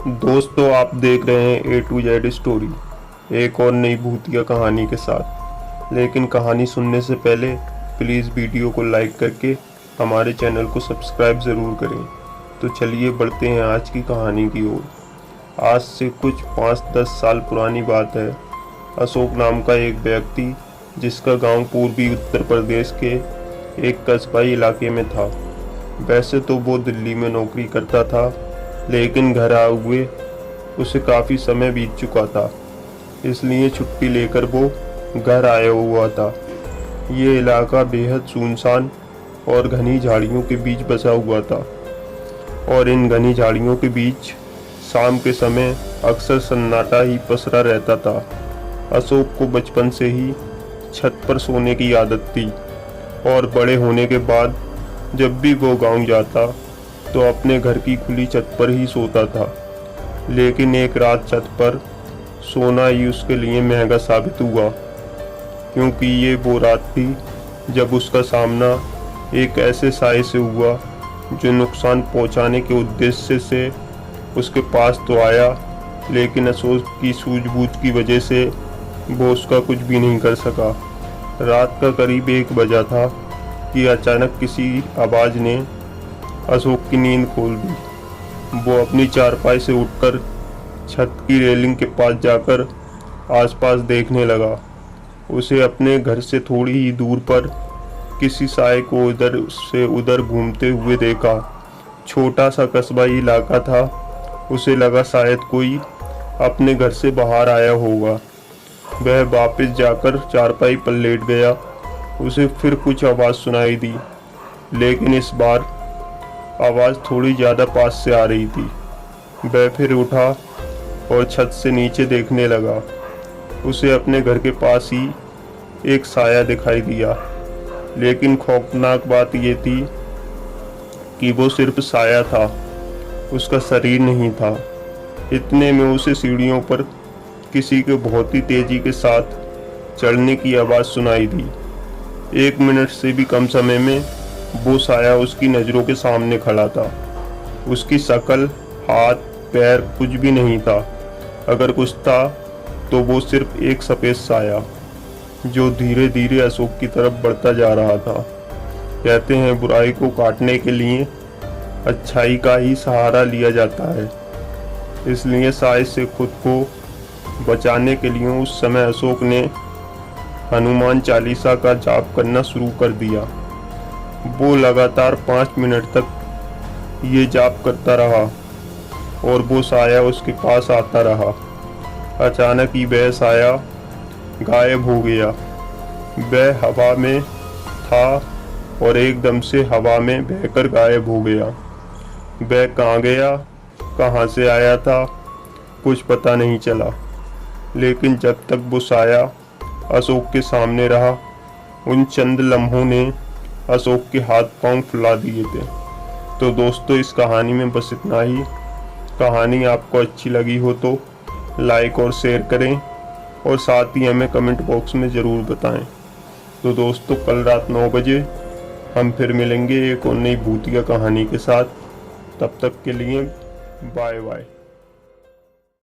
दोस्तों, आप देख रहे हैं ए टू जेड स्टोरी, एक और नई भूतिया कहानी के साथ। लेकिन कहानी सुनने से पहले प्लीज़ वीडियो को लाइक करके हमारे चैनल को सब्सक्राइब ज़रूर करें। तो चलिए बढ़ते हैं आज की कहानी की ओर। आज से कुछ 5-10 साल पुरानी बात है। अशोक नाम का एक व्यक्ति, जिसका गांव पूर्वी उत्तर प्रदेश के एक कस्बाई इलाके में था। वैसे तो वो दिल्ली में नौकरी करता था, लेकिन घर आए हुए उसे काफ़ी समय बीत चुका था, इसलिए छुट्टी लेकर वो घर आया हुआ था। ये इलाका बेहद सुनसान और घनी झाड़ियों के बीच बसा हुआ था, और इन घनी झाड़ियों के बीच शाम के समय अक्सर सन्नाटा ही पसरा रहता था। अशोक को बचपन से ही छत पर सोने की आदत थी, और बड़े होने के बाद जब भी वो गांव जाता तो अपने घर की खुली छत पर ही सोता था। लेकिन एक रात छत पर सोना ही उसके लिए महंगा साबित हुआ, क्योंकि ये वो रात थी जब उसका सामना एक ऐसे साए से हुआ जो नुकसान पहुंचाने के उद्देश्य से उसके पास तो आया, लेकिन अशोक की सूझबूझ की वजह से वो उसका कुछ भी नहीं कर सका। रात का करीब 1 बजा था कि अचानक किसी आवाज़ ने अशोक की नींद खोल दी। वो अपनी चारपाई से उठकर छत की रेलिंग के पास जाकर आसपास देखने लगा। उसे अपने घर से थोड़ी ही दूर पर किसी साए को इधर से उधर घूमते हुए देखा। छोटा सा कस्बाई इलाका था, उसे लगा शायद कोई अपने घर से बाहर आया होगा। वह वापस जाकर चारपाई पर लेट गया। उसे फिर कुछ आवाज़ सुनाई दी, लेकिन इस बार आवाज़ थोड़ी ज़्यादा पास से आ रही थी। वह फिर उठा और छत से नीचे देखने लगा। उसे अपने घर के पास ही एक साया दिखाई दिया, लेकिन खौफनाक बात यह थी कि वो सिर्फ साया था, उसका शरीर नहीं था। इतने में उसे सीढ़ियों पर किसी के बहुत ही तेजी के साथ चढ़ने की आवाज़ सुनाई दी। 1 मिनट से भी कम समय में वो साया उसकी नज़रों के सामने खड़ा था। उसकी शक्ल, हाथ, पैर कुछ भी नहीं था। अगर कुछ था तो वो सिर्फ एक सफ़ेद साया, जो धीरे धीरे अशोक की तरफ बढ़ता जा रहा था। कहते हैं, बुराई को काटने के लिए अच्छाई का ही सहारा लिया जाता है। इसलिए साए से खुद को बचाने के लिए उस समय अशोक ने हनुमान चालीसा का जाप करना शुरू कर दिया। वो लगातार 5 मिनट तक ये जाप करता रहा, और वो साया उसके पास आता रहा। अचानक ही वह साया गायब हो गया। वह हवा में था और एकदम से हवा में बहकर गायब हो गया। वह कहाँ गया, कहाँ से आया था, कुछ पता नहीं चला। लेकिन जब तक वो साया अशोक के सामने रहा, उन चंद लम्हों ने अशोक के हाथ पांव फुला दिए थे। तो दोस्तों, इस कहानी में बस इतना ही। कहानी आपको अच्छी लगी हो तो लाइक और शेयर करें, और साथ ही हमें कमेंट बॉक्स में ज़रूर बताएं। तो दोस्तों, कल रात 9 बजे हम फिर मिलेंगे एक और नई भूतिया कहानी के साथ। तब तक के लिए बाय बाय।